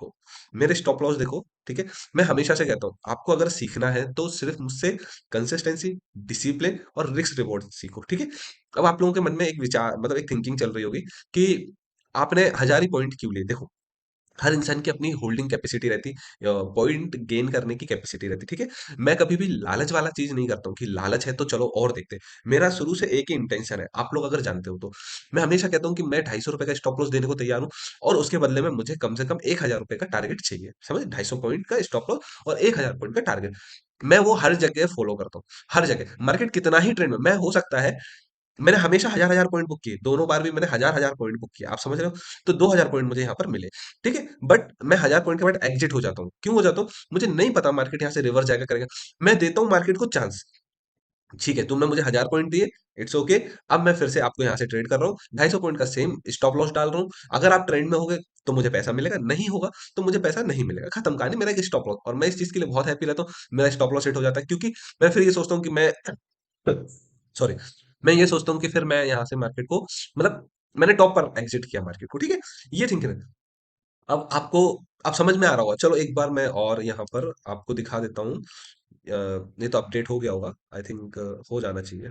देखो, मेरे stop loss देखो, ठीक है? मैं हमेशा से कहता हूँ, आपको अगर सीखना है तो सिर्फ मुझसे कंसिस्टेंसी, डिसिप्लिन और रिस्क रिवॉर्ड सीखो, ठीक है? अब आप लोगों के मन में एक विचार मतलब एक थिंकिंग चल रही होगी कि आपने 1000 ही पॉइंट क्यों लिए? देखो, हर इंसान की अपनी होल्डिंग कैपेसिटी रहती, पॉइंट गेन करने की कैपेसिटी रहती, ठीक है? मैं कभी भी लालच वाला चीज नहीं करता हूँ कि लालच है तो चलो और देखते हैं। मेरा शुरू से एक ही इंटेंशन है, आप लोग अगर जानते हो तो। मैं हमेशा कहता हूँ कि मैं 250 रुपए का स्टॉप लॉस देने को तैयार हूँ, और उसके बदले में मुझे कम से कम 1000 रुपए का टारगेट चाहिए, समझ? 250 पॉइंट का स्टॉप लॉस और 1000 पॉइंट का टारगेट। मैं वो हर जगह फॉलो करता हूँ, हर जगह, मार्केट कितना ही ट्रेंड में मैं हो सकता है, मैंने हमेशा हजार-हजार पॉइंट बुक किए। दोनों बार भी मैंने हजार-हजार पॉइंट बुक किए। आप समझ रहे हो? तो 2000 पॉइंट मुझे यहाँ पर मिले। ठीक है? बट मैं 1000 पॉइंट के बाद एग्ज़िट हो जाता हूँ। क्यों हो जाता हूँ? मुझे नहीं पता मार्केट यहाँ से रिवर्स जाएगा, करेगा। मैं देता हूँ मार्केट को चांस। ठीक है, तुमने मुझे 1000 पॉइंट दिए, इट्स ओके। अब मैं फिर से आपको यहाँ से ट्रेड कर रहा हूँ। 250 पॉइंट का सेम स्टॉप लॉस डाल रहा हूँ। अगर आप ट्रेंड में होगे तो मुझे पैसा मिलेगा, नहीं होगा तो मुझे पैसा नहीं मिलेगा। खत्म कहानी, मेरा एक स्टॉप लॉस, और मैं इस चीज़ के लिए बहुत हैप्पी रहता हूँ। मेरा स्टॉप लॉस हिट हो जाता है, क्योंकि मैं फिर ये सोचता हूँ कि मैं सॉरी, मैं ये सोचता हूँ कि फिर मैं यहाँ से मार्केट को मतलब मैंने टॉप पर एग्जिट किया मार्केट को, ठीक है? ये थिंकिंग है। अब आपको अब समझ में आ रहा होगा। चलो एक बार मैं और यहाँ पर आपको दिखा देता हूँ। ये तो अपडेट हो गया होगा, आई थिंक हो जाना चाहिए।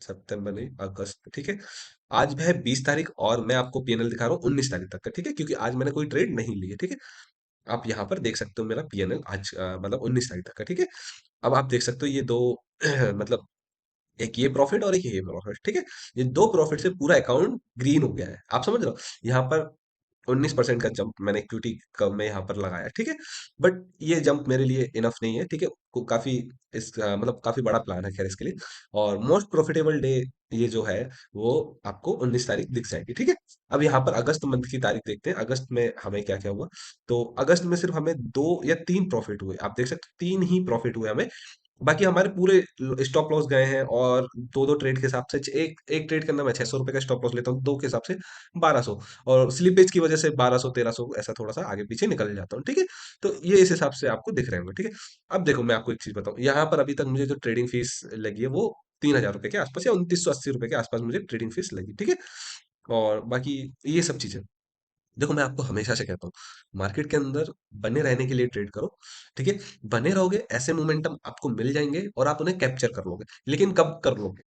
सितंबर नहीं, अगस्त, ठीक है? आज है 20 तारीख, और मैं आपको पीएनएल दिखा रहा हूँ 19 तारीख तक का, ठीक है? क्योंकि आज मैंने कोई ट्रेड नहीं ली है, ठीक है? आप यहाँ पर देख सकते हो मेरा पीएनएल आज मतलब 19 तारीख तक का, ठीक है? अब आप देख सकते हो ये दो मतलब एक ये प्रॉफिट और एक ये प्रॉफिट, ठीक है? ये दो प्रॉफिट से पूरा अकाउंट ग्रीन हो गया है, आप समझ रहे हो? यहाँ पर 19% का जंप मैंने इक्विटी का में यहाँ पर लगाया, ठीक है? बट ये जंप मेरे लिए इनफ नहीं है, ठीक है? काफी मतलब काफी बड़ा प्लान है खैर इसके लिए। और मोस्ट प्रॉफिटेबल डे ये जो है वो आपको 19 तारीख दिख जाएगी, ठीक है? अब यहाँ पर अगस्त मंथ की तारीख देखते हैं, अगस्त में हमें क्या क्या हुआ। तो अगस्त में सिर्फ हमें 2 या 3 प्रॉफिट हुए, आप देख सकते हो 3 ही प्रॉफिट हुए हमें। बाकी हमारे पूरे स्टॉप लॉस गए हैं, और दो दो ट्रेड के हिसाब से एक एक ट्रेड के अंदर मैं 600 रुपए का स्टॉप लॉस लेता हूँ, दो के हिसाब से 1200, और स्लिपेज की वजह से 1200 1300 ऐसा थोड़ा सा आगे पीछे निकल जाता हूँ, ठीक है? तो ये इस हिसाब से आपको दिख रहे होंगे, ठीक है? अब देखो मैं आपको एक चीज बताऊँ, यहाँ पर अभी तक मुझे जो ट्रेडिंग फीस लगी है वो 3000 रुपए के आसपास या 2980 रुपए के आसपास मुझे ट्रेडिंग फीस लगी, ठीक है? और बाकी ये सब चीजें, देखो मैं आपको हमेशा से कहता हूँ, मार्केट के अंदर बने रहने के लिए ट्रेड करो, ठीक है? बने रहोगे, ऐसे मोमेंटम आपको मिल जाएंगे और आप उन्हें कैप्चर कर लोगे। लेकिन कब कर लोगे?